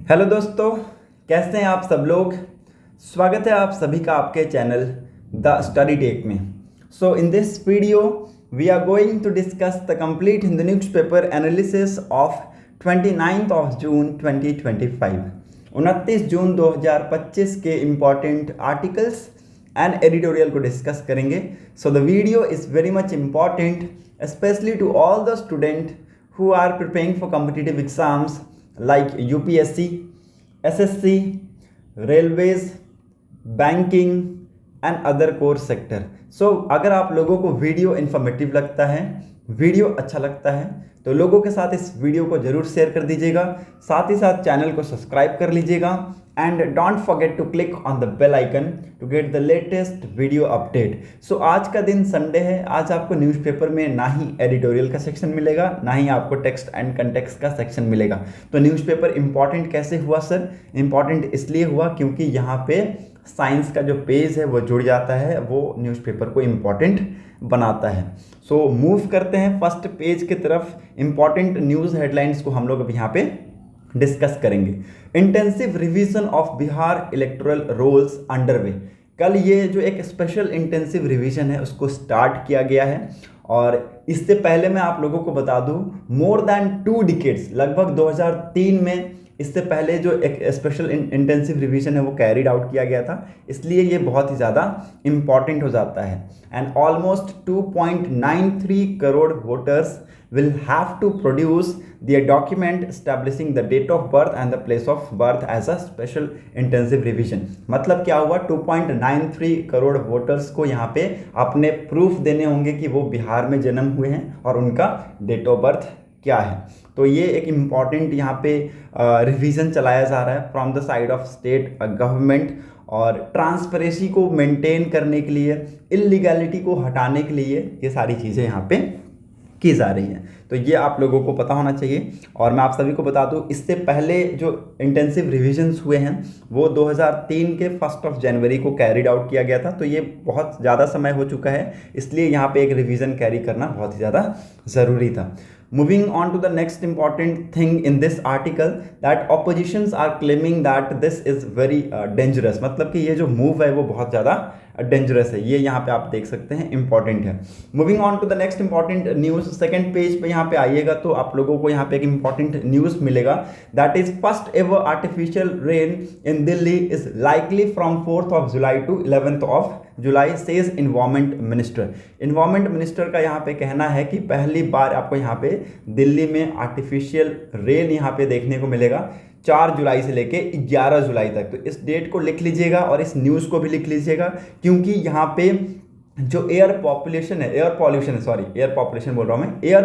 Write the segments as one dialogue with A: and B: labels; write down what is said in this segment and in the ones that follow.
A: Hello दोस्तों, कैसे हैं आप सब लोग। स्वागत है आप सभी का आपके चैनल द स्टडी टेक में। So in this video we are going to discuss the complete Hindu newspaper analysis of 29th of June 2025, 29 जून 2025 के इम्पॉर्टेंट आर्टिकल्स एंड एडिटोरियल को डिस्कस करेंगे। So the video is very much important specially to all the student who are preparing for competitive exams like UPSC, SSC, railways, banking and other core sector. So अगर आप लोगों को video informative लगता है, video अच्छा लगता है तो लोगों के साथ इस वीडियो को जरूर शेयर कर दीजिएगा, साथ ही साथ चैनल को सब्सक्राइब कर लीजिएगा and don't forget to click on the bell icon to get the latest video update. So आज का दिन संडे है, आज आपको न्यूज़पेपर में ना ही एडिटोरियल का सेक्शन मिलेगा ना ही आपको टेक्स्ट एंड कंटेक्स्ट का सेक्शन मिलेगा। तो न्यूज़पेपर इंपॉर्टेंट कैसे हुआ सर? इंपॉर्टेंट इसलिए हुआ क्योंकि यहाँ पे साइंस का जो पेज है वो जुड़ जाता है, वो न्यूज़पेपर को इम्पॉर्टेंट बनाता है। सो मूव करते हैं फर्स्ट पेज की तरफ। इंपॉर्टेंट न्यूज़ हेडलाइंस को हम लोग अब यहाँ पे डिस्कस करेंगे। Intensive revision of Bihar electoral rolls underway. कल ये जो एक स्पेशल इंटेंसिव रिवीजन है उसको स्टार्ट किया गया है और इससे पहले मैं आप लोगों को बता दूं मोर देन 2 डिकेड्स, लगभग 2003 में इससे पहले जो एक स्पेशल इंटेंसिव रिवीजन है वो कैरिड आउट किया गया था, इसलिए ये बहुत ही ज़्यादा इम्पॉर्टेंट हो जाता है। And almost 2.93 crore voters will have to produce their document establishing the date of birth and the place of birth as a special intensive revision। मतलब क्या हुआ, 2.93 करोड़ वोटर्स को यहाँ पे अपने प्रूफ देने होंगे कि वो बिहार में जन्म हुए हैं और उनका डेट ऑफ बर्थ क्या है। तो ये एक इम्पॉर्टेंट यहाँ पे रिवीजन चलाया जा रहा है from the side of state government और ट्रांसपेरेंसी को मेंटेन करने के लिए, इलीगैलिटी को हटाने के लिए ये सारी चीज़ें यहाँ पे की जा रही है। तो ये आप लोगों को पता होना चाहिए। और मैं आप सभी को बता दूं इससे पहले जो इंटेंसिव रिविजन्स हुए हैं वो 2003 के 1 जनवरी को कैरिड आउट किया गया था। तो ये बहुत ज़्यादा समय हो चुका है, इसलिए यहाँ पे एक रिवीजन कैरी करना बहुत ही ज़्यादा ज़रूरी था। Moving on to the next important thing in this article that oppositions are claiming that this is very dangerous। मतलब कि ये जो मूव है वो बहुत ज़्यादा डेंजरस है, ये यहाँ पे आप देख सकते हैं, इंपॉर्टेंट है। Moving on to the next important news, second page पे यहाँ पे आइएगा तो आप लोगों को यहाँ पे एक इंपॉर्टेंट न्यूज़ मिलेगा that is first ever artificial rain in Delhi is likely from 4th of July to 11th of July says environment minister. Environment minister का यहाँ पे कहना है कि पहली बार आपको यहाँ पे दिल्ली में आर्टिफिशियल रेन यहाँ पे देखने को मिलेगा 4 जुलाई से लेके 11 जुलाई तक। तो इस डेट को लिख लीजिएगा और इस न्यूज़ को भी लिख लीजिएगा क्योंकि यहाँ पे जो एयर पॉपुलेशन है, एयर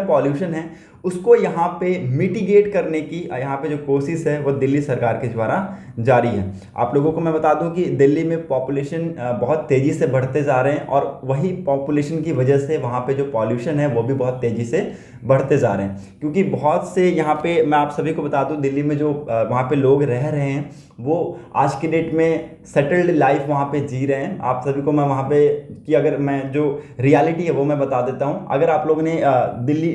A: पॉल्यूशन है उसको यहाँ पे मिटिगेट करने की यहाँ पे जो कोशिश है वो दिल्ली सरकार के द्वारा जारी है। आप लोगों को मैं बता दूं कि दिल्ली में पॉपुलेशन बहुत तेज़ी से बढ़ते जा रहे हैं और वही पॉपुलेशन की वजह से वहाँ पे जो पॉल्यूशन है वो भी बहुत तेज़ी से बढ़ते जा रहे हैं। क्योंकि बहुत से यहाँ पे मैं आप सभी को बता दूं दिल्ली में जो वहाँ पे लोग रह रहे हैं वो आज की डेट में सेटल्ड लाइफ वहाँ पे जी रहे हैं। आप सभी को मैं वहाँ पे कि अगर मैं जो रियलिटी है वो मैं बता देता हूँ। अगर आप लोगों ने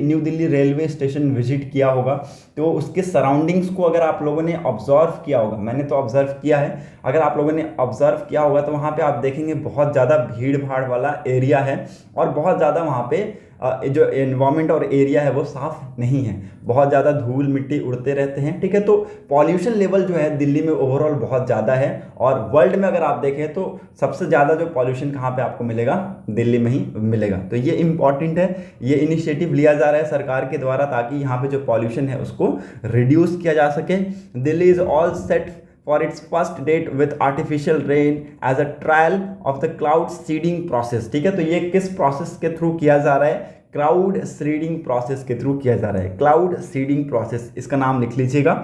A: new Delhi railway station visit किया होगा तो उसके सराउंडिंग्स को अगर आप लोगों ने ऑब्जर्व किया होगा, मैंने तो ऑब्जर्व किया है, अगर आप लोगों ने ऑब्जर्व किया होगा तो वहाँ पे आप देखेंगे बहुत ज़्यादा भीड़ भाड़ वाला एरिया है और बहुत ज़्यादा वहाँ पे जो एनवायरनमेंट और एरिया है वो साफ़ नहीं है, बहुत ज़्यादा धूल मिट्टी उड़ते रहते हैं। ठीक है, तो पॉल्यूशन लेवल जो है दिल्ली में ओवरऑल बहुत ज़्यादा है और वर्ल्ड में अगर आप देखें तो सबसे ज़्यादा जो पॉल्यूशन कहाँ पे आपको मिलेगा, दिल्ली में ही मिलेगा। तो ये इंपॉर्टेंट है, ये इनिशिएटिव लिया जा रहा है सरकार के द्वारा ताकि यहाँ पे जो पॉल्यूशन है उसको रिड्यूस किया जा सके। Delhi is all set for its first date with artificial rain as a trial of the cloud seeding process। ठीक है, तो ये किस प्रोसेस के थ्रू किया जा रहा है? क्लाउड सीडिंग प्रोसेस के थ्रू किया जा रहा है। क्लाउड सीडिंग प्रोसेस, इसका नाम लिख लीजिएगा।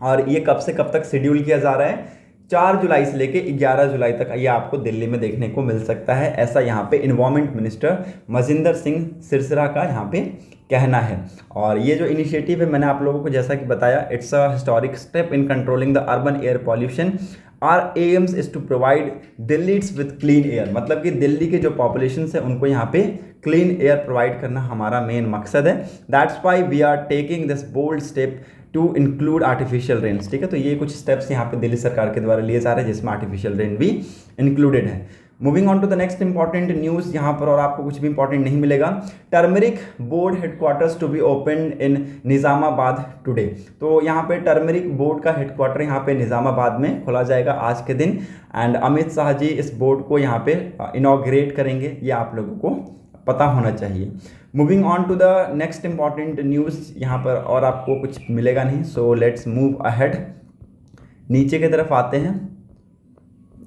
A: और ये कब से कब तक शेड्यूल किया जा रहा है? 4 जुलाई से लेके 11 जुलाई तक ये आपको दिल्ली में देखने को मिल सकता है, ऐसा यहाँ पे इन्वायरमेंट मिनिस्टर मजिंदर सिंह सिरसरा का यहाँ पे कहना है। और ये जो इनिशिएटिव है मैंने आप लोगों को जैसा कि बताया, it's a historic step in controlling the urban air pollution. Our aims is to provide Delhiites with clean air. मतलब कि दिल्ली के जो पॉपुलेशन है उनको यहाँ पे क्लीन एयर प्रोवाइड करना हमारा मेन मकसद है। That's why we are taking this bold step to include artificial rains. ठीक है, तो ये कुछ स्टेप्स यहाँ पे दिल्ली सरकार के द्वारा लिए जा रहे हैं जिसमें आर्टिफिशियल रेन भी इंक्लूडेड है। Moving on to the next important news यहाँ पर, और आपको कुछ भी इंपॉर्टेंट नहीं मिलेगा। Turmeric board headquarters to be open in Nizamabad today. तो यहाँ पे टर्मरिक बोर्ड का हेडक्वार्टर यहाँ पे निज़ामाबाद में खोला जाएगा आज के दिन, एंड अमित शाह जी इस बोर्ड को यहाँ पे इनॉग्रेट करेंगे, ये आप लोगों को पता होना चाहिए। Moving on to the next important news यहाँ पर, और आपको कुछ मिलेगा नहीं, सो लेट्स मूव अहेड। नीचे की तरफ आते हैं,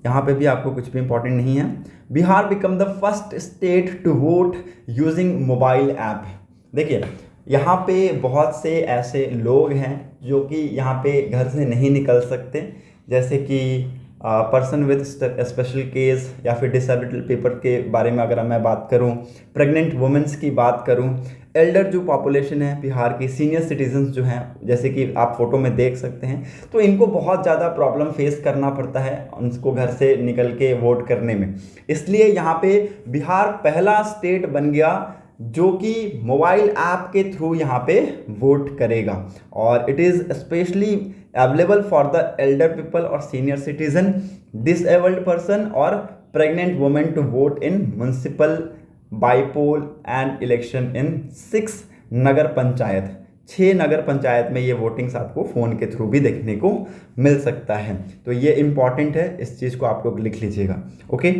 A: यहाँ पे भी आपको कुछ भी इंपॉर्टेंट नहीं है। Bihar become the first state to vote using mobile app. देखिए यहाँ पे बहुत से ऐसे लोग हैं जो कि यहाँ पे घर से नहीं निकल सकते, जैसे कि पर्सन विद स्पेशल केस या फिर डिसेबल्ड पीपल के बारे में अगर मैं बात करूं, प्रेग्नेंट वुमेंस की बात करूं, एल्डर जो पॉपुलेशन है बिहार की, सीनियर सिटीजन्स जो हैं, जैसे कि आप फोटो में देख सकते हैं, तो इनको बहुत ज़्यादा प्रॉब्लम फेस करना पड़ता है उनको घर से निकल के वोट करने में। इसलिए यहाँ पे बिहार पहला स्टेट बन गया जो कि मोबाइल ऐप के थ्रू यहाँ पे वोट करेगा, और it is specially available for the elder people और सीनियर सिटीजन, डिसेबल्ड पर्सन और pregnant women to vote in municipal, bypoll and election in 6 nagar panchayat. 6 nagar panchayat में ये वोटिंग्स आपको फ़ोन के थ्रू भी देखने को मिल सकता है। तो ये इंपॉर्टेंट है, इस चीज़ को आप लोग लिख लीजिएगा। Okay,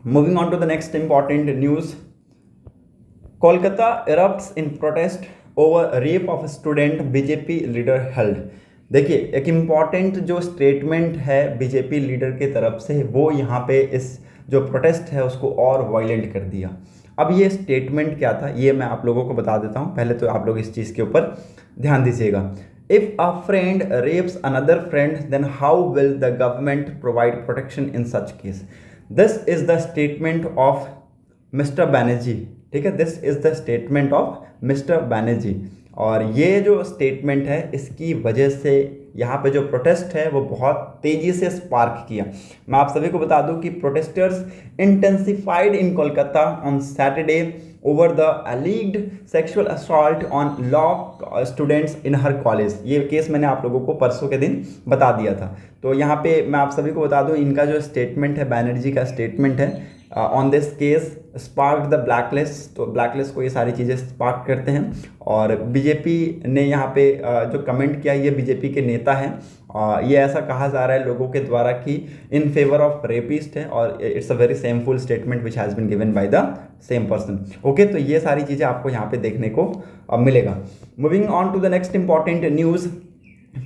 A: moving on to the next important news. Kolkata erupts in protest over rape of student, BJP leader held. देखिए एक इम्पॉर्टेंट जो स्टेटमेंट है बीजेपी लीडर के तरफ से, वो यहाँ पे इस जो प्रोटेस्ट है उसको और वायलेंट कर दिया। अब ये स्टेटमेंट क्या था ये मैं आप लोगों को बता देता हूँ, पहले तो आप लोग इस चीज़ के ऊपर ध्यान दीजिएगा। If a friend rapes another friend then how will the government provide protection in such case. This is the statement of mister Banerjee. ठीक है, this is the statement of mister Banerjee, और ये जो स्टेटमेंट है इसकी वजह से यहाँ पे जो प्रोटेस्ट है वो बहुत तेज़ी से स्पार्क किया। मैं आप सभी को बता दूं कि protesters intensified in Kolkata on Saturday over the alleged sexual assault on law students in her college. ये केस मैंने आप लोगों को परसों के दिन बता दिया था। तो यहाँ पे मैं आप सभी को बता दूं इनका जो स्टेटमेंट है, बैनर्जी का स्टेटमेंट है, on this case spark the blacklist. तो ब्लैकलिस्ट को ये सारी चीज़ें स्पार्क करते हैं, और बीजेपी ने यहाँ पे जो कमेंट किया, ये बीजेपी के नेता हैं, ये ऐसा कहा जा रहा है लोगों के द्वारा कि इन फेवर ऑफ रेपिस्ट है, और it's a very shameful statement which has been given by the same person. Okay, तो ये सारी चीज़ें आपको यहाँ पे देखने को मिलेगा। Moving on to the next important news.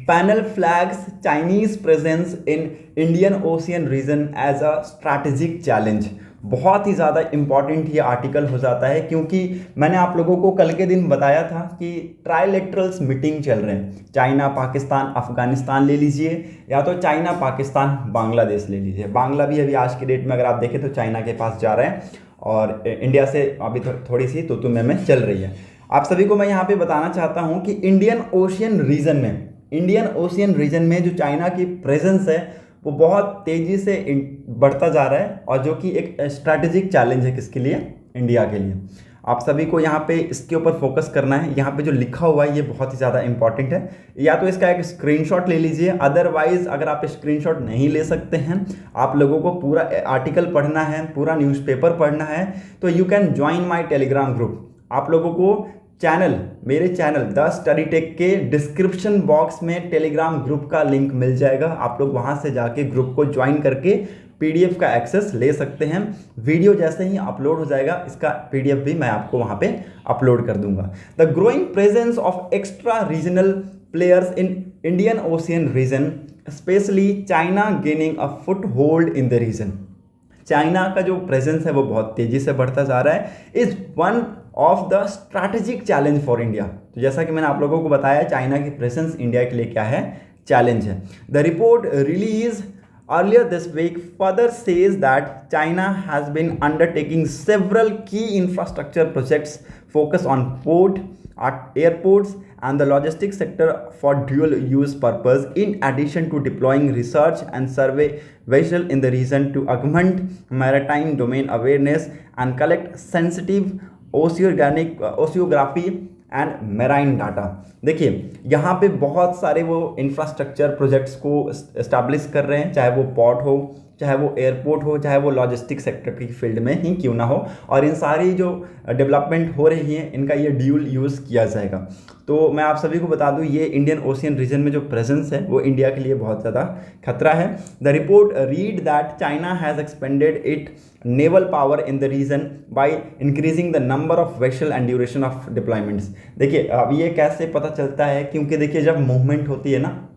A: Panel flags Chinese presence in Indian ocean region as a strategic challenge. बहुत ही ज़्यादा इंपॉर्टेंट ये आर्टिकल हो जाता है, क्योंकि मैंने आप लोगों को कल के दिन बताया था कि ट्राइलेटरल्स मीटिंग चल रहे हैं। चाइना, पाकिस्तान, अफगानिस्तान ले लीजिए, या तो चाइना, पाकिस्तान, बांग्लादेश ले लीजिए। बांग्ला भी अभी आज की डेट में अगर आप देखें तो चाइना के पास जा रहे हैं, और इंडिया से अभी थोड़ी सी तो में चल रही है। आप सभी को मैं यहाँ पे बताना चाहता हूँ कि इंडियन ओशियन रीजन में जो चाइना की प्रेजेंस है वो बहुत तेज़ी से बढ़ता जा रहा है, और जो कि एक स्ट्रैटेजिक चैलेंज है किसके लिए, इंडिया के लिए। आप सभी को यहाँ पे इसके ऊपर फोकस करना है। यहाँ पे जो लिखा हुआ है ये बहुत ही ज़्यादा इंपॉर्टेंट है, या तो इसका एक स्क्रीनशॉट ले लीजिए, अदरवाइज अगर आप स्क्रीनशॉट नहीं ले सकते हैं, आप लोगों को पूरा आर्टिकल पढ़ना है, पूरा न्यूज़पेपर पढ़ना है, तो you can join my Telegram group. आप लोगों को मेरे चैनल द स्टडी टेक के डिस्क्रिप्शन बॉक्स में टेलीग्राम ग्रुप का लिंक मिल जाएगा। आप लोग वहां से जाके ग्रुप को ज्वाइन करके पीडीएफ का एक्सेस ले सकते हैं। वीडियो जैसे ही अपलोड हो जाएगा इसका पीडीएफ भी मैं आपको वहां पे अपलोड कर दूंगा। The growing presence of extra regional players in Indian ocean region, specially China gaining a foothold in the region. China का जो प्रेजेंस है वो बहुत तेजी से बढ़ता जा रहा है, is one of the strategic challenge for India. तो जैसा कि मैंने आप लोगों को बताया, चाइना की प्रेजेंस इंडिया के लिए क्या है, चैलेंज है। The report release earlier this week further says that China has been undertaking several key infrastructure projects focused on port, airports and the logistics sector for dual use purpose, in addition to deploying research and survey vessels in the region to augment maritime domain awareness and collect sensitive oceanography and marine data. देखिए यहाँ पे बहुत सारे वो infrastructure projects को establish कर रहे हैं, चाहे वो पोर्ट हो, चाहे वो एयरपोर्ट हो, चाहे वो लॉजिस्टिक सेक्टर की फील्ड में ही क्यों ना हो, और इन सारी जो डेवलपमेंट हो रही है इनका ये ड्यूल यूज़ किया जाएगा। तो मैं आप सभी को बता दूं ये इंडियन ओशियन रीजन में जो प्रेजेंस है वो इंडिया के लिए बहुत ज़्यादा खतरा है। The report read that China has expanded it naval power in the region by increasing the number of vessel and duration of deployments. देखिए अब ये कैसे पता चलता है, क्योंकि देखिए जब मूवमेंट होती है ना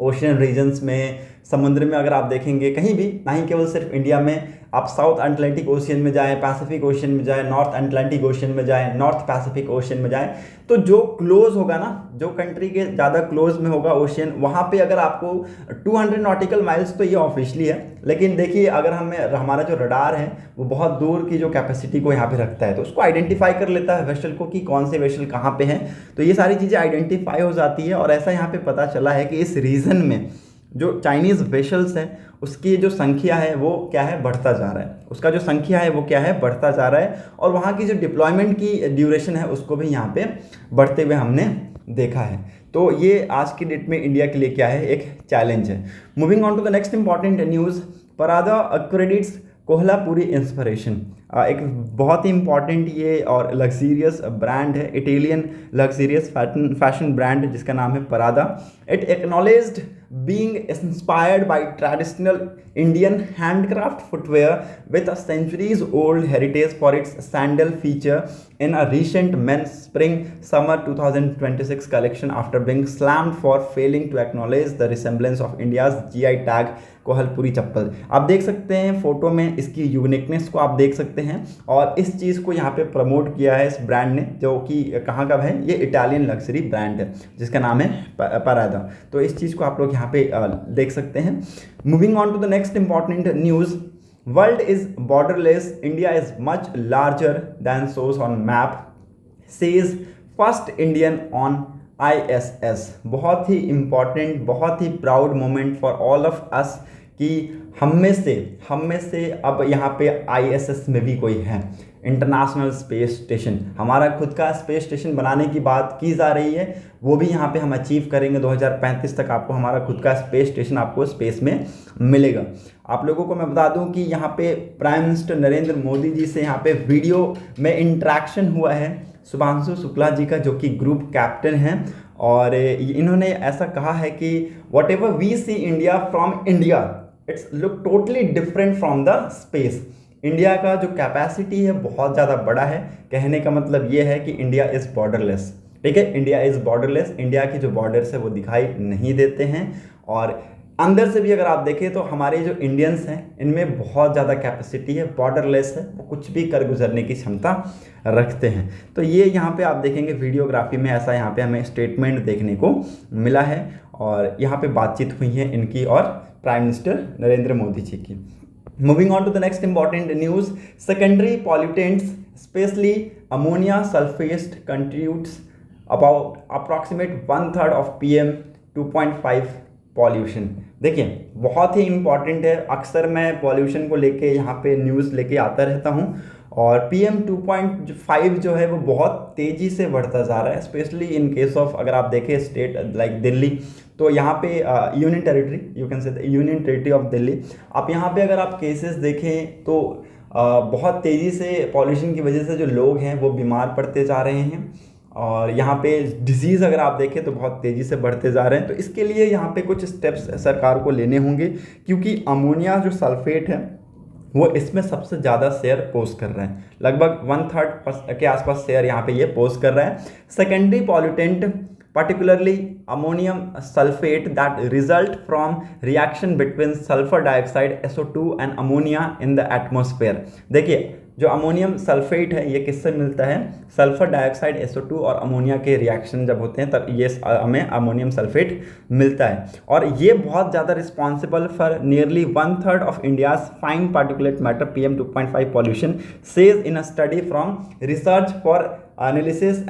A: ओशियन रीजन्स में, समुद्र में, अगर आप देखेंगे कहीं भी, ना ही केवल सिर्फ इंडिया में, आप साउथ अटलांटिक ओशियन में जाएं, पैसिफिक ओशियन में जाएं, नॉर्थ अटलांटिक ओशियन में जाएं, नॉर्थ पैसिफिक ओशियन में जाएं, तो जो क्लोज होगा ना, जो कंट्री के ज़्यादा क्लोज में होगा ओशियन, वहाँ पे अगर आपको 200 नॉटिकल माइल्स, तो ये ऑफिशियली है, लेकिन देखिए अगर हमारा जो रडार है वो बहुत दूर की जो कैपेसिटी को यहाँ पे रखता है, तो उसको आइडेंटिफाई कर लेता है वेसल को कि कौन से वेसल कहाँ पे हैं, तो ये सारी चीज़ें आइडेंटिफाई हो जाती है। और ऐसा यहाँ पे पता चला है कि इस रीजन में जो चाइनीज़ वेसल्स है उसकी जो संख्या है वो क्या है, बढ़ता जा रहा है, उसका जो संख्या है वो क्या है, बढ़ता जा रहा है, और वहाँ की जो डिप्लॉयमेंट की ड्यूरेशन है उसको भी यहाँ पे बढ़ते हुए हमने देखा है। तो ये आज की डेट में इंडिया के लिए क्या है, एक चैलेंज है। Moving on to the next important news, Prada credits Kolhapuri inspiration. एक बहुत ही इंपॉर्टेंट ये और लग्जीरियस ब्रांड है, इटालियन लग्जीरियस फैशन ब्रांड जिसका नाम है Prada. It acknowledged being inspired by traditional Indian handcraft footwear with a centuries old heritage for its sandal feature in a recent men's spring summer 2026 collection after being slammed for failing to acknowledge the resemblance of India's GI tag Kolhapuri chappal. आप देख सकते हैं photo में इसकी uniqueness को आप देख सकते हैं, और इस चीज़ को यहाँ पे प्रमोट किया है इस ब्रांड ने, जो कि कहाँ का है, ये इटालियन लग्जरी ब्रांड है जिसका नाम है परादा। तो इस चीज़ को आप लोग यहाँ पे देख सकते हैं। Moving on to the next important news, world is borderless, India is much larger than shows on map, says first Indian on ISS। बहुत ही इंपॉर्टेंट, बहुत ही proud moment for all of us कि हम में से अब यहाँ पे ISS में भी कोई है, इंटरनेशनल स्पेस स्टेशन। हमारा खुद का स्पेस स्टेशन बनाने की बात की जा रही है, वो भी यहाँ पे हम अचीव करेंगे। 2035 तक आपको हमारा खुद का स्पेस स्टेशन आपको स्पेस में मिलेगा। आप लोगों को मैं बता दूं कि यहाँ पे प्राइम मिनिस्टर नरेंद्र मोदी जी से यहाँ पे वीडियो में इंटरेक्शन हुआ है शुभांशु शुक्ला जी का, जो कि ग्रुप कैप्टन हैं, और इन्होंने ऐसा कहा है कि whatever we see India from India it's look totally different from the space. India का जो कैपेसिटी है बहुत ज़्यादा बड़ा है। कहने का मतलब ये है कि इंडिया इज़ बॉर्डरलेस। ठीक है, इंडिया इज़ बॉर्डरलेस। इंडिया की जो बॉर्डर्स है वो दिखाई नहीं देते हैं, और अंदर से भी अगर आप देखें तो हमारे जो इंडियंस हैं इनमें बहुत ज़्यादा कैपेसिटी है, बॉर्डरलेस है, वो कुछ भी कर गुजरने की क्षमता रखते हैं। तो ये यहाँ पे आप देखेंगे वीडियोग्राफी में ऐसा यहाँ पे हमें स्टेटमेंट देखने को मिला है, और यहाँ पे बातचीत हुई है इनकी और प्राइम मिनिस्टर नरेंद्र मोदी जी की। Moving on to the next important news, secondary pollutants specially ammonia sulphate contributes about approximate 1/3 of PM 2.5 pollution. देखिए बहुत ही इंपॉर्टेंट है, अक्सर मैं पॉल्यूशन को लेके यहाँ पे न्यूज़ लेके आता रहता हूँ, और PM 2.5 जो है वो बहुत तेज़ी से बढ़ता जा रहा है, स्पेशली इन केस ऑफ अगर आप देखें स्टेट लाइक दिल्ली, तो यहाँ पे union territory, you can say union territory of Delhi, आप यहाँ पे अगर आप केसेस देखें तो बहुत तेज़ी से पॉल्यूशन की वजह से जो लोग हैं वो बीमार पड़ते जा रहे हैं, और यहाँ पे डिजीज़ अगर आप देखें तो बहुत तेज़ी से बढ़ते जा रहे हैं। तो इसके लिए यहाँ पे कुछ स्टेप्स सरकार को लेने होंगे, क्योंकि अमोनिया जो सल्फेट है वो इसमें सबसे ज़्यादा शेयर पोस्ट कर रहा है, लगभग 1/3 के आसपास शेयर यहाँ पे ये पोस्ट कर रहा है। Secondary pollutant particularly ammonium sulfate that result from reaction between sulfur dioxide SO2 and ammonia in the atmosphere। देखिए जो अमोनियम सल्फेट है ये किससे मिलता है, सल्फर डाइऑक्साइड SO2 और अमोनिया के रिएक्शन जब होते हैं तब ये हमें अमोनियम सल्फेट मिलता है, और ये बहुत ज़्यादा responsible for nearly 1/3 of India's fine particulate matter PM 2.5 pollution, says in a study from research for analysis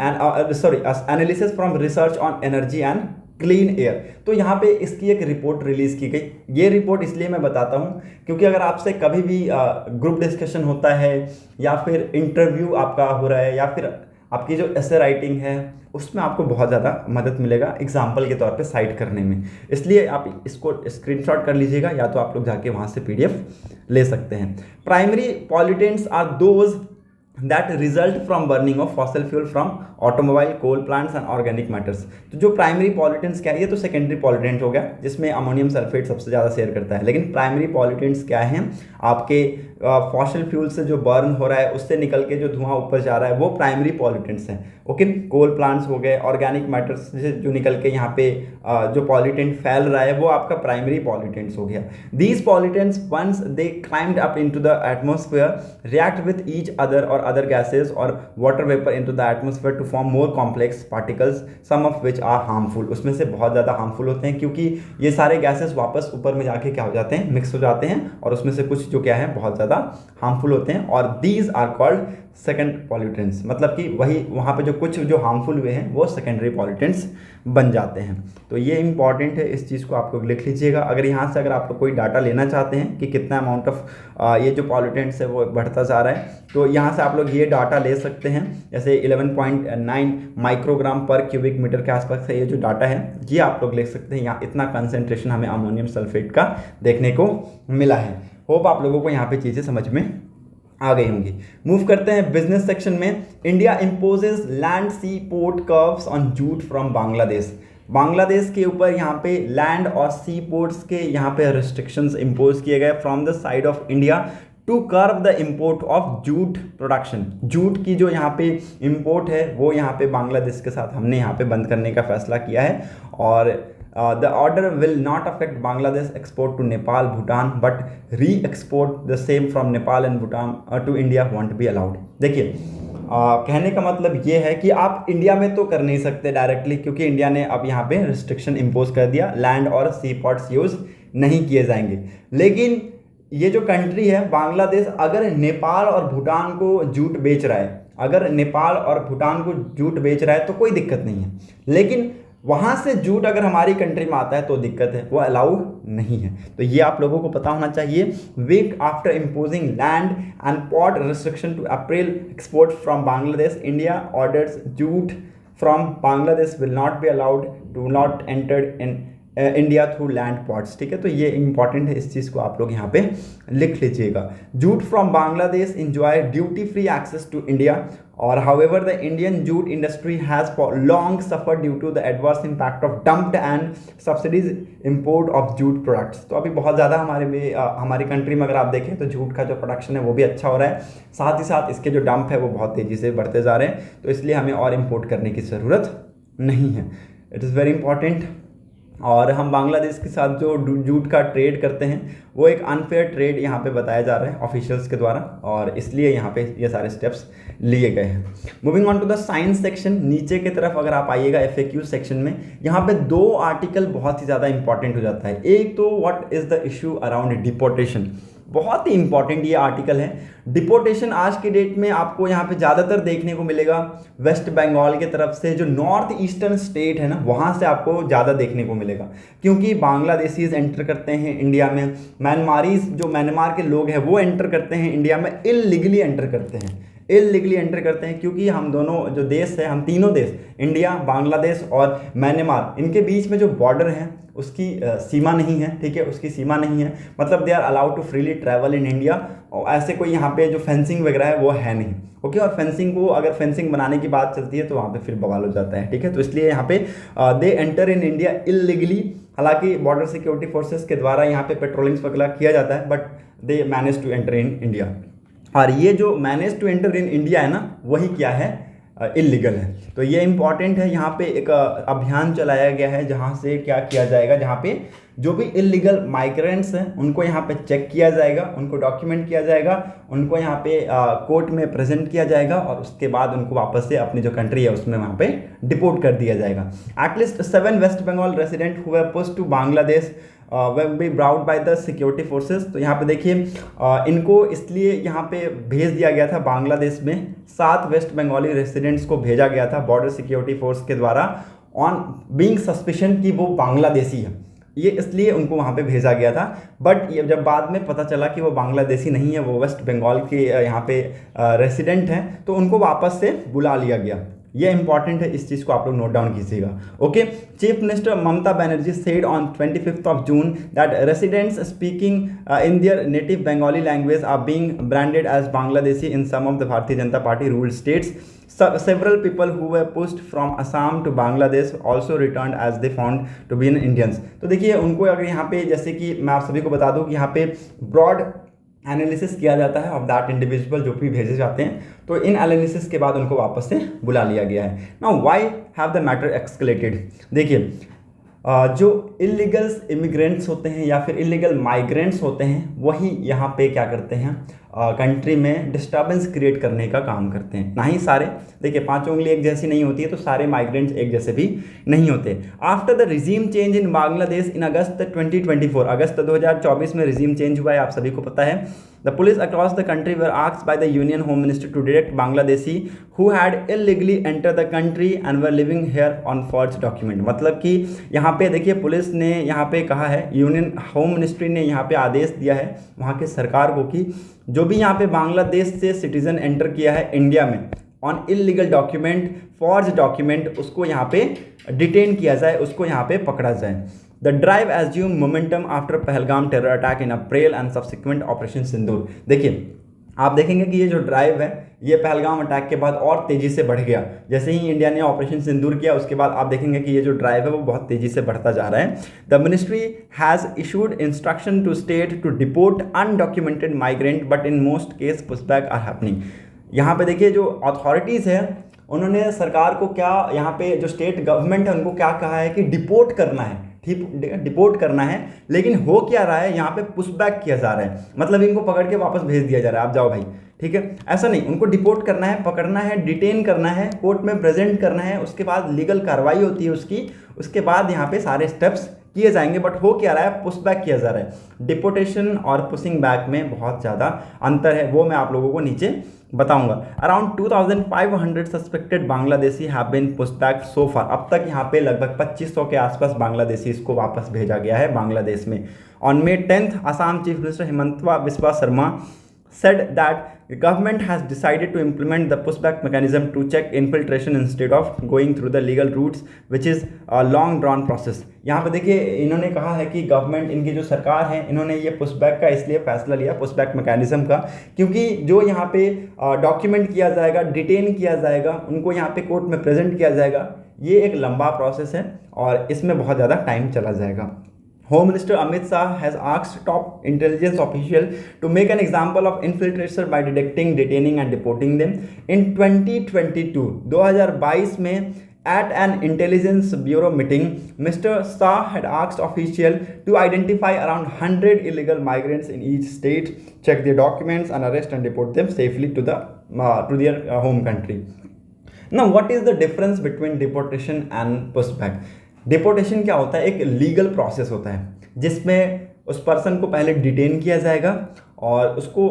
A: from research on energy and clean air. तो यहाँ पे इसकी एक रिपोर्ट रिलीज़ की गई। ये रिपोर्ट इसलिए मैं बताता हूँ क्योंकि अगर आपसे कभी भी ग्रुप डिस्कशन होता है या फिर इंटरव्यू आपका हो रहा है या फिर आपकी जो एसे राइटिंग है उसमें आपको बहुत ज़्यादा मदद मिलेगा एग्जाम्पल के तौर पे साइट करने में। इसलिए आप इसको स्क्रीनशॉट कर लीजिएगा, या तो आप लोग जाके वहाँ से PDF ले सकते हैं। Primary pollutants are those that result from burning of fossil fuel from automobile, coal plants and organic matters. तो जो प्राइमरी पॉल्यूटेंट्स क्या है, ये तो सेकेंडरी पॉल्यूटेंट हो गया जिसमें अमोनियम सल्फेट सबसे ज़्यादा शेयर करता है, लेकिन प्राइमरी पॉल्यूटेंट्स क्या हैं, आपके फॉसल फ्यूल से जो बर्न हो रहा है उससे निकल के जो धुआं ऊपर जा रहा है वो प्राइमरी पॉल्यूटेंट्स हैं। ओके, कोल प्लांट्स हो गए, ऑर्गेनिक मैटर्स से जो निकल के यहाँ पे जो पॉल्यूटेंट फैल रहा है वो आपका प्राइमरी पॉल्यूटेंट्स हो गया। These pollutants once they climbed up into the atmosphere react with each other और other gases or water vapor into the atmosphere to form more complex particles, some of which are harmful। उसमें से बहुत ज़्यादा harmful होते हैं क्योंकि ये सारे गैसेस वापस ऊपर में जाके क्या हो जाते हैं, मिक्स हो जाते हैं, और उसमें से कुछ जो क्या है बहुत ज़्यादा हार्मफुल होते हैं, और these are called second pollutants. मतलब कि वही वहाँ पे जो कुछ जो हार्मफुल हुए हैं वो सेकेंडरी पॉल्यूटेंट्स बन जाते हैं। तो ये इंपॉर्टेंट है, इस चीज़ को आप लोग लिख लीजिएगा। अगर यहाँ से अगर आप लोग कोई डाटा लेना चाहते हैं कि कितना अमाउंट ऑफ ये जो पॉल्यूटेंट्स है वो बढ़ता जा रहा है, तो यहाँ से आप लोग ये डाटा ले सकते हैं। जैसे 11.9 माइक्रोग्राम पर क्यूबिक मीटर के आसपास है ये जो डाटा है, ये आप लोग लिख सकते हैं। यहाँ इतना कंसेंट्रेशन हमें अमोनियम सल्फेट का देखने को मिला है। होप आप लोगों को यहाँ पे चीज़ें समझ में आ गई होंगी। मूव करते हैं बिजनेस सेक्शन में। India imposes land sea port curbs on jute from Bangladesh. Bangladesh के ऊपर यहाँ पे लैंड और सी पोर्ट्स के यहाँ पे रिस्ट्रिक्शंस इम्पोज किए गए from the side of India to curb the import of jute production. Jute की जो यहाँ पे इम्पोर्ट है वो यहाँ पे बांग्लादेश के साथ हमने यहाँ पे बंद करने का फैसला किया है। और the order will not affect Bangladesh export to Nepal, Bhutan, but re-export the same from Nepal and Bhutan to India won't be allowed। देखिए कहने का मतलब ये है कि आप इंडिया में तो कर नहीं सकते डायरेक्टली, क्योंकि इंडिया ने अब यहाँ पे रिस्ट्रिक्शन इम्पोज कर दिया, लैंड और सी पोर्ट्स यूज़ नहीं किए जाएंगे। लेकिन ये जो कंट्री है बांग्लादेश, अगर नेपाल और भूटान को जूट बेच रहा है, अगर नेपाल और भूटान को जूट बेच रहा है तो कोई दिक्कत नहीं है, लेकिन वहाँ से जूट अगर हमारी कंट्री में आता है तो दिक्कत है, वो अलाउड नहीं है। तो ये आप लोगों को पता होना चाहिए। Week after imposing land and port restriction to April export from Bangladesh, India orders jute from Bangladesh will not be allowed to not enter in India through land ports. ठीक है, तो ये इंपॉर्टेंट है, इस चीज़ को आप लोग यहाँ पे लिख लीजिएगा। Jute from Bangladesh enjoy duty free access to India, और however the Indian jute industry has for long suffer due to the adverse impact of dumped and subsidies import of jute products. तो अभी बहुत ज़्यादा हमारी कंट्री में अगर आप देखें तो जूट का जो प्रोडक्शन है वो भी अच्छा हो रहा है, साथ ही साथ इसके जो डंप है वो बहुत तेज़ी से बढ़ते जा रहे हैं, तो इसलिए हमें और इम्पोर्ट करने की ज़रूरत नहीं है। It is very important. और हम बांग्लादेश के साथ जो जूट का ट्रेड करते हैं वो एक अनफेयर ट्रेड यहाँ पे बताया जा रहा है ऑफिशियल्स के द्वारा, और इसलिए यहाँ पे ये सारे स्टेप्स लिए गए हैं। Moving on to the science section, नीचे की तरफ अगर आप आइएगा FAQ सेक्शन में, यहाँ पे 2 आर्टिकल बहुत ही ज़्यादा इंपॉर्टेंट हो जाता है। एक तो what is the issue around deportation, बहुत ही इंपॉर्टेंट ये आर्टिकल है। डिपोर्टेशन आज के डेट में आपको यहाँ पे ज़्यादातर देखने को मिलेगा वेस्ट बंगाल के तरफ से, जो नॉर्थ ईस्टर्न स्टेट है ना वहाँ से आपको ज़्यादा देखने को मिलेगा, क्योंकि बांग्लादेशीज एंटर करते हैं इंडिया में, म्यांमारीज जो म्यांमार के लोग हैं वो एंटर करते हैं इंडिया में, इल्लीगली एंटर करते हैं, इल्लीगली एंटर करते हैं, क्योंकि हम दोनों जो देश है, हम तीनों देश इंडिया, बांग्लादेश और म्यांमार, इनके बीच में जो बॉर्डर है उसकी सीमा नहीं है। ठीक है, उसकी सीमा नहीं है, मतलब they are allowed to freely travel in India, और ऐसे कोई यहाँ पे जो फेंसिंग वगैरह है वो है नहीं। ओके, और फेंसिंग को अगर फेंसिंग बनाने की बात चलती है तो वहाँ पे फिर बवाल हो जाता है। ठीक है, तो इसलिए यहाँ पे they enter in India illegally. हालांकि बॉर्डर सिक्योरिटी फोर्सेस के द्वारा यहाँ पे पेट्रोलिंग्स वगैरह किया जाता है, but they manage to enter in India. और ये जो manage to enter in India है ना, वही क्या है, इलीगल है। तो ये इंपॉर्टेंट है। यहाँ पे एक अभियान चलाया गया है जहाँ से क्या किया जाएगा, जहाँ पे जो भी इलीगल माइग्रेंट्स हैं उनको यहाँ पे चेक किया जाएगा, उनको डॉक्यूमेंट किया जाएगा, उनको यहाँ पे कोर्ट में प्रेजेंट किया जाएगा, और उसके बाद उनको वापस से अपनी जो कंट्री है उसमें वहाँ पे डिपोर्ट कर दिया जाएगा। At least 7 West Bengal resident who have pushed to Bangladesh will be brought by the security forces। तो यहाँ पे देखिए इनको इसलिए यहाँ पे भेज दिया गया था बांग्लादेश में, 7 वेस्ट बंगाली रेसिडेंट्स को भेजा गया था बॉर्डर सिक्योरिटी फोर्स के द्वारा ऑन बीइंग सस्पिशन कि वो बांग्लादेशी है, ये इसलिए उनको वहाँ पे भेजा गया था। बट ये जब बाद में पता चला कि वो बांग्लादेशी नहीं है, वो वेस्ट बंगाल के यहाँ पे रेसिडेंट हैं, तो उनको वापस से बुला लिया गया। ये इंपॉर्टेंट है, इस चीज़ को आप लोग नोट डाउन कीजिएगा। Okay, chief minister Mamata Banerjee said on 25th of June that residents speaking in their native Bengali language are being branded as Bangladeshi in some of the Bharatiya Janata Party ruled states. Several people who were pushed from Assam to Bangladesh also returned as they found to be Indians। तो देखिए उनको अगर यहाँ पे, जैसे कि मैं आप सभी को बता दूं कि यहाँ पे ब्रॉड एनालिसिस किया जाता है ऑफ दैट इंडिविजुअल जो भी भेजे जाते हैं, तो इन एनालिसिस के बाद उनको वापस से बुला लिया गया है। Now why have the matter escalated? देखिए जो इलीगल्स इमिग्रेंट्स होते हैं या फिर इलीगल माइग्रेंट्स होते हैं, वही यहाँ पे क्या करते हैं, कंट्री में डिस्टर्बेंस क्रिएट करने का काम करते हैं। ना ही सारे, देखिए 5 उंगली एक जैसी नहीं होती है, तो सारे माइग्रेंट्स एक जैसे भी नहीं होते। After the regime change in Bangladesh in August 2024, अगस्त 2024 में रिजीम चेंज हुआ है, आप सभी को पता है। The police across the country were asked by the union home minister to direct Bangladeshi who had illegally enter the country and were living here on forge document. मतलब कि यहाँ पे देखिए पुलिस ने यहाँ पे कहा है, यूनियन होम मिनिस्ट्री ने यहाँ पे आदेश दिया है वहाँ के सरकार को कि जो भी यहाँ पे बांग्लादेश से सिटीजन एंटर किया है इंडिया में on illegal document, forge document, उसको यहाँ पे डिटेन किया जाए, उसको यहाँ पे पकड़ा जाए। The drive assume momentum after Pahalgam terror attack in April and subsequent operation Sindoor. देखिए आप देखेंगे कि ये जो ड्राइव है ये पहलगाम अटैक के बाद और तेज़ी से बढ़ गया। जैसे ही इंडिया ने ऑपरेशन सिंदूर किया उसके बाद आप देखेंगे कि ये जो ड्राइव है वो बहुत तेज़ी से बढ़ता जा रहा है। The ministry has issued instruction to state to deport undocumented migrant but in most case pushback are happening. यहाँ पे देखिए जो अथॉरिटीज़ है उन्होंने सरकार को क्या, यहाँ पे जो स्टेट गवर्नमेंट है उनको क्या कहा है कि डिपोर्ट करना है, डिपोर्ट करना है, लेकिन हो क्या रहा है यहाँ पे पुशबैक किया जा रहा है, मतलब इनको पकड़ के वापस भेज दिया जा रहा है, आप जाओ भाई, ठीक है। ऐसा नहीं, उनको डिपोर्ट करना है, पकड़ना है, डिटेन करना है, कोर्ट में प्रेजेंट करना है, उसके बाद लीगल कार्रवाई होती है उसकी, उसके बाद यहाँ पे सारे स्टेप्स किए जाएंगे। बट हो क्या रहा है, पुशबैक किया जा रहा है। डिपोटेशन और पुशिंग बैक में बहुत ज़्यादा अंतर है, वो मैं आप लोगों को नीचे बताऊंगा। Around 2500 suspected Bangladeshi have been pushed back so far. अब तक यहाँ पे लगभग 2500 के आसपास बांग्लादेशी इसको वापस भेजा गया है बांग्लादेश में। On May 10th, Assam Chief Minister Himanta Biswa Sarma said that the government has decided to implement the pushback mechanism to check infiltration instead of going through the legal routes, which is a long drawn process। यहाँ पे देखिए इन्होंने कहा है कि government, इनकी जो सरकार है, इन्होंने ये पुशबैक का इसलिए फैसला लिया, पुशबैक मैकेनिज्म का, क्योंकि जो यहाँ पे डॉक्यूमेंट किया जाएगा, डिटेन किया जाएगा, उनको यहाँ पे कोर्ट में प्रेजेंट किया जाएगा, ये एक लंबा प्रोसेस है और इसमें बहुत ज़्यादा टाइम चला जाएगा। Home Minister Amit Shah has asked top intelligence official to make an example of infiltration by detecting, detaining and deporting them। In 2022 में at an intelligence bureau meeting, Mr. Shah had asked official to identify around 100 illegal migrants in each state, check their documents and arrest and deport them safely to their home country। Now, what is the difference between deportation and pushback? Deportation क्या होता है, एक legal process होता है जिसमें उस person को पहले डिटेन किया जाएगा और उसको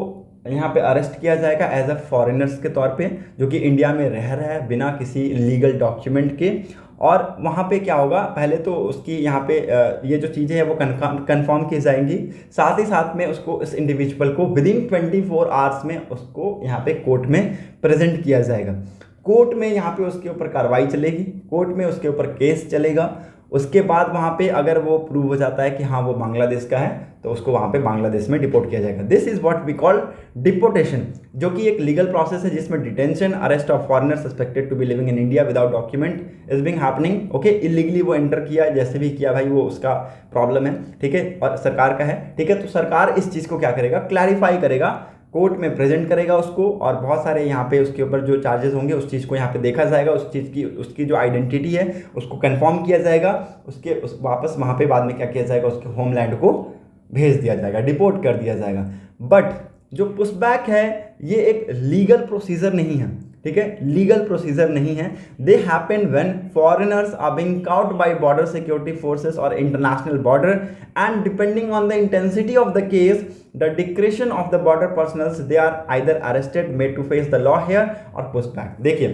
A: यहाँ पे अरेस्ट किया जाएगा एज अ फॉरेनर्स के तौर पे, जो कि इंडिया में रह रहा है बिना किसी लीगल डॉक्यूमेंट के। और वहाँ पे क्या होगा, पहले तो उसकी यहाँ पे ये जो चीज़ें हैं वो कन्फर्म की जाएंगी, साथ ही साथ में उसको, इस इंडिविजुअल को विदिन 24 आवर्स में उसको यहाँ पे कोर्ट में प्रेजेंट किया जाएगा। कोर्ट में यहाँ पे उसके ऊपर कार्रवाई चलेगी, कोर्ट में उसके ऊपर केस चलेगा। उसके बाद वहाँ पे अगर वो प्रूव हो जाता है कि हाँ वो बांग्लादेश का है, तो उसको वहाँ पे बांग्लादेश में डिपोर्ट किया जाएगा। This is what we call deportation, जो कि एक लीगल प्रोसेस है जिसमें detention, arrest of foreigner suspected to be living in India without document is being happening. Okay, illegally वो एंटर किया, जैसे भी किया भाई वो उसका प्रॉब्लम है, ठीक है, और सरकार का है, ठीक है। तो सरकार इस चीज़ को क्या करेगा, क्लैरिफाई करेगा, कोर्ट में प्रेजेंट करेगा उसको, और बहुत सारे यहाँ पे उसके ऊपर जो चार्जेस होंगे उस चीज़ को यहाँ पे देखा जाएगा, उस चीज़ की, उसकी जो आइडेंटिटी है उसको कंफर्म किया जाएगा, उस वापस वहाँ पे बाद में क्या किया जाएगा, उसके होमलैंड को भेज दिया जाएगा, डिपोर्ट कर दिया जाएगा। बट जो पुशबैक है ये एक लीगल प्रोसीजर नहीं है, ठीक है, लीगल प्रोसीजर नहीं है। They happen when foreigners are being caught by border security forces और international border and depending on the intensity of the case, the discretion of the border personnels, they are either arrested, made to face the law here और pushed back. देखिए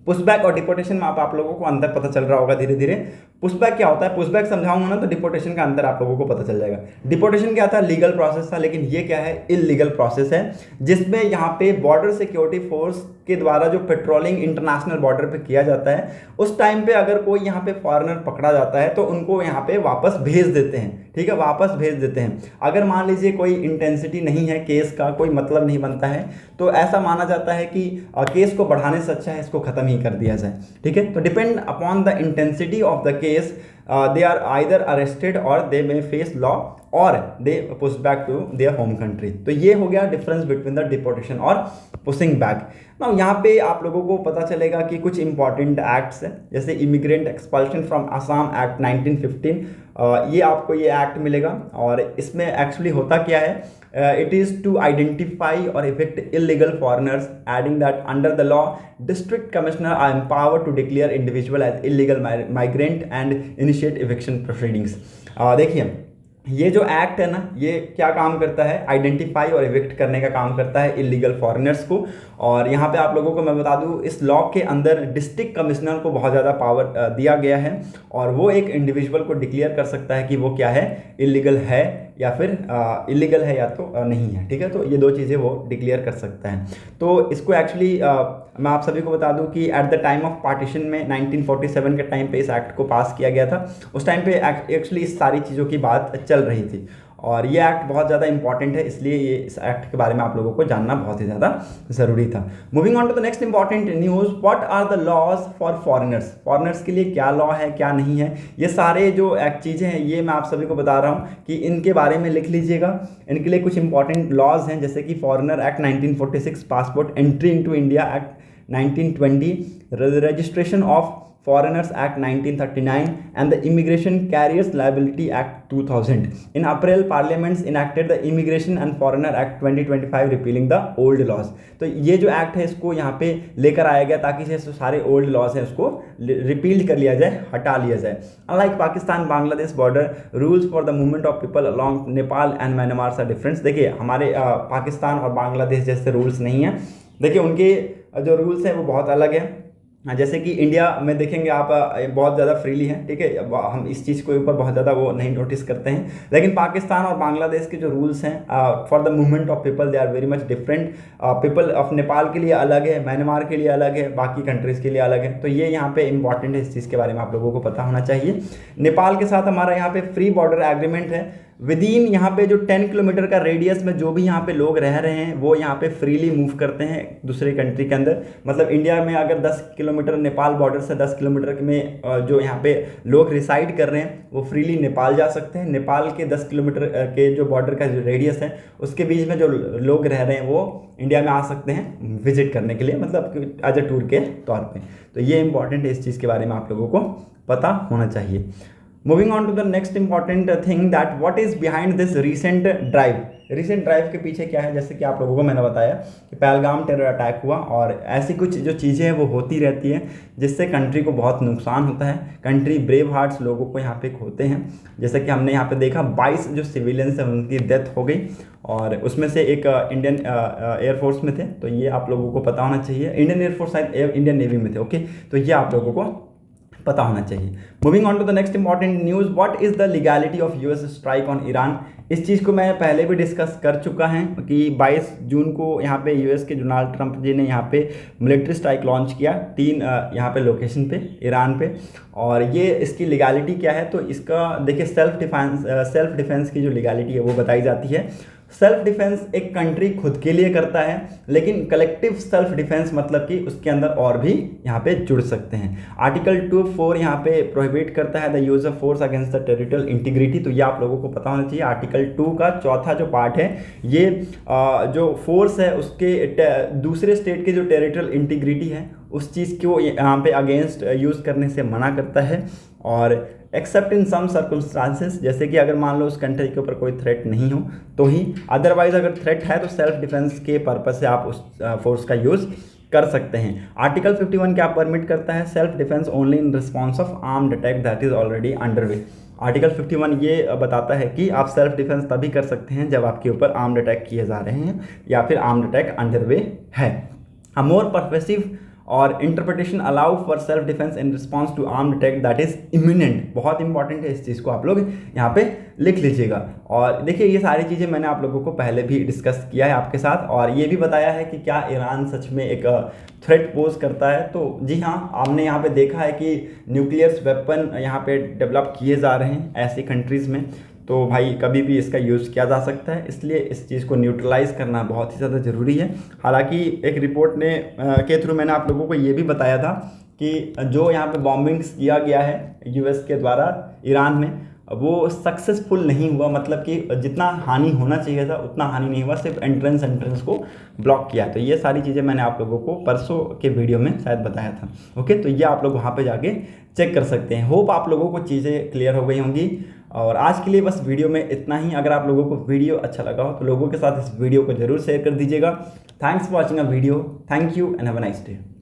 A: pushback और deportation में आप लोगों को अंतर पता चल रहा होगा धीरे धीरे। पुशबैक क्या होता है, पुशबैक समझाऊंगा ना तो डिपोर्टेशन का अंतर आप लोगों को पता चल जाएगा। डिपोर्टेशन क्या था, लीगल प्रोसेस था, लेकिन ये क्या है, इलीगल प्रोसेस है, जिसमें यहाँ पे बॉर्डर सिक्योरिटी फोर्स के द्वारा जो पेट्रोलिंग इंटरनेशनल बॉर्डर पे किया जाता है, उस टाइम पे अगर कोई यहाँ पे फॉरेनर पकड़ा जाता है तो उनको यहाँ पे वापस भेज देते हैं, ठीक है, वापस भेज देते हैं। अगर मान लीजिए कोई इंटेंसिटी नहीं है केस का, कोई मतलब नहीं बनता है, तो ऐसा माना जाता है कि केस को बढ़ाने से अच्छा है इसको खत्म ही कर दिया जाए, ठीक है। तो depend upon the intensity of the case they are either arrested or they may face law or they pushed back to their home country। तो ये हो गया डिफरेंस बिटवीन द डिपोर्टेशन और पुशिंग बैक। नाउ यहाँ पे आप लोगों को पता चलेगा कि कुछ इंपॉर्टेंट एक्ट्स हैं, जैसे immigrant expulsion from Assam act 1915, ये आपको ये एक्ट मिलेगा। और इसमें एक्चुअली होता क्या है, इट इज़ टू आइडेंटिफाई और effect illegal foreigners, adding that under the law district commissioner are empowered to declare individual as illegal migrant and initiate eviction proceedings. देखिए ये जो एक्ट है ना, ये क्या काम करता है, आइडेंटिफाई और इविक्ट करने का काम करता है इलीगल फॉरेनर्स को। और यहाँ पे आप लोगों को मैं बता दूँ, इस लॉ के अंदर डिस्ट्रिक्ट कमिश्नर को बहुत ज़्यादा पावर दिया गया है, और वो एक इंडिविजुअल को डिक्लेयर कर सकता है कि वो क्या है, इलीगल है या फिर इलीगल है या तो नहीं है, ठीक है। तो ये दो चीज़ें वो डिक्लेयर कर सकता है। तो इसको एक्चुअली मैं आप सभी को बता दूं कि at the time of partition में 1947 के टाइम पे इस एक्ट को पास किया गया था। उस टाइम पे एक्चुअली इस सारी चीज़ों की बात चल रही थी, और ये एक्ट बहुत ज़्यादा इंपॉर्टेंट है, इसलिए ये इस एक्ट के बारे में आप लोगों को जानना बहुत ही ज़्यादा ज़रूरी था। Moving on to the next important news, what are the laws for foreigners. Foreigners के लिए क्या लॉ है, क्या नहीं है, ये सारे जो चीज़ें हैं ये मैं आप सभी को बता रहा हूँ कि इनके बारे में लिख लीजिएगा। इनके लिए कुछ इंपॉर्टेंट लॉज हैं, जैसे कि foreigner act 1946, passport entry into India act 1920, registration of Foreigners Act 1939 and the Immigration Carriers Liability Act 2000. In April, Parliament enacted the Immigration and Foreigner Act 2025, repealing the old laws. तो ये जो act है इसको यहाँ पे लेकर आया गया ताकि से सारे ओल्ड लॉज हैं उसको रिपील कर लिया जाए, हटा लिया जाए। Unlike Pakistan Bangladesh border, rules for the movement of people along Nepal and Myanmar are difference. देखिए हमारे पाकिस्तान और बांग्लादेश जैसे रूल्स नहीं हैं, देखिए उनके जो रूल्स हैं वो बहुत अलग है। जैसे कि इंडिया में देखेंगे आप बहुत ज़्यादा फ्रीली हैं, ठीक है, हम इस चीज़ के ऊपर बहुत ज़्यादा वो नहीं नोटिस करते हैं। लेकिन पाकिस्तान और बांग्लादेश के जो रूल्स हैं for the movement of people they are very much different. People of Nepal के लिए अलग है, म्यांमार के लिए अलग है, बाकी कंट्रीज़ के लिए अलग है। तो ये यहाँ पे इंपॉर्टेंट है, इस चीज़ के बारे में आप लोगों को पता होना चाहिए। नेपाल के साथ हमारा यहाँ पे फ्री बॉर्डर एग्रीमेंट है। विदिन यहाँ पे जो 10 किलोमीटर का रेडियस में जो भी यहाँ पे लोग रह रहे हैं वो यहाँ पे फ्रीली मूव करते हैं दूसरे कंट्री के अंदर। मतलब इंडिया में अगर 10 किलोमीटर, नेपाल बॉर्डर से 10 किलोमीटर में जो यहाँ पे लोग रिसाइड कर रहे हैं वो फ्रीली नेपाल जा सकते हैं। नेपाल के 10 किलोमीटर के जो बॉर्डर का जो रेडियस है उसके बीच में जो लोग रह रहे हैं वो इंडिया में आ सकते हैं विजिट करने के लिए, मतलब एज अ टूर के तौर पर। तो ये इंपॉर्टेंट है, इस चीज़ के बारे में आप लोगों को पता होना चाहिए। Moving on to the next important thing, that what is behind this recent drive। Recent drive के पीछे क्या है, जैसे कि आप लोगों को मैंने बताया कि पहलगाम टेरर अटैक हुआ, और ऐसी कुछ जो चीज़ें हैं वो होती रहती हैं जिससे कंट्री को बहुत नुकसान होता है। कंट्री ब्रेव हार्ट्स लोगों को यहाँ पे खोते हैं, जैसे कि हमने यहाँ पे देखा 22 जो सिविलियंस हैं उनकी डेथ हो गई, और उसमें से एक इंडियन एयरफोर्स में थे। तो ये आप लोगों को पता होना चाहिए, इंडियन एयरफोर्स शायद इंडियन नेवी में थे, ओके। तो ये आप लोगों को पता होना चाहिए। Moving on to the next important news, what is the legality of US strike on Iran. इस चीज़ को मैं पहले भी डिस्कस कर चुका है कि 22 जून को यहाँ पे यूएस के डोनाल्ड ट्रंप जी ने यहाँ पे मिलिट्री स्ट्राइक लॉन्च किया 3 यहाँ पे लोकेशन पे ईरान पे, और ये इसकी लीगैलिटी क्या है। तो इसका देखिए सेल्फ डिफेंस की जो लीगैलिटी है वो बताई जाती है। सेल्फ डिफेंस एक कंट्री खुद के लिए करता है, लेकिन कलेक्टिव सेल्फ डिफेंस मतलब कि उसके अंदर और भी यहाँ पे जुड़ सकते हैं। आर्टिकल 2(4) यहाँ पे प्रोहिबिट करता है the use of force against the territorial integrity. तो ये आप लोगों को पता होना चाहिए। आर्टिकल 2 का चौथा जो पार्ट है ये जो फोर्स है उसके दूसरे स्टेट के जो टेरिटोरियल इंटीग्रिटी है उस चीज़ को यहाँ पे अगेंस्ट यूज़ करने से मना करता है। और एक्सेप्ट इन सम सर्कमस्टांसेस, जैसे कि अगर मान लो उस कंट्री के ऊपर कोई थ्रेट नहीं हो तो ही, अदरवाइज अगर थ्रेट है तो सेल्फ डिफेंस के पर्पस से आप उस फोर्स का यूज़ कर सकते हैं। आर्टिकल 51 क्या परमिट करता है, self defence only in response of armed attack that is already under way. Article 51 ये बताता है कि आप सेल्फ डिफेंस तभी कर सकते हैं जब आपके ऊपर आर्म्ड अटैक किए जा रहे हैं या फिर आर्म्ड अटैक अंडर वे है। अ मोर परवेसिव और interpretation allow for self defence in response to armed attack that is imminent. बहुत इंपॉर्टेंट है, इस चीज़ को आप लोग यहाँ पे लिख लीजिएगा। और देखिए ये सारी चीज़ें मैंने आप लोगों को पहले भी डिस्कस किया है आपके साथ, और ये भी बताया है कि क्या ईरान सच में एक थ्रेट पोज करता है। तो जी हाँ, आपने यहाँ पे देखा है कि न्यूक्लियर वेपन यहाँ पे डेवलप किए जा रहे हैं ऐसी कंट्रीज़ में, तो भाई कभी भी इसका यूज़ किया जा सकता है, इसलिए इस चीज़ को न्यूट्रलाइज करना बहुत ही ज़्यादा ज़रूरी है। हालांकि एक रिपोर्ट ने के थ्रू मैंने आप लोगों को ये भी बताया था कि जो यहाँ पे बॉम्बिंग्स किया गया है यूएस के द्वारा ईरान में, वो सक्सेसफुल नहीं हुआ, मतलब कि जितना हानि होना चाहिए था उतना हानि नहीं हुआ, सिर्फ एंट्रेंस को ब्लॉक किया। तो ये सारी चीज़ें मैंने आप लोगों को परसों के वीडियो में शायद बताया था। ओके, तो ये आप लोग वहाँ पे जाके चेक कर सकते हैं। होप आप लोगों को चीज़ें क्लियर हो गई होंगी। और आज के लिए बस वीडियो में इतना ही। अगर आप लोगों को वीडियो अच्छा लगा हो तो लोगों के साथ इस वीडियो को जरूर शेयर कर दीजिएगा। Thanks for watching a video. Thank you and have a nice day.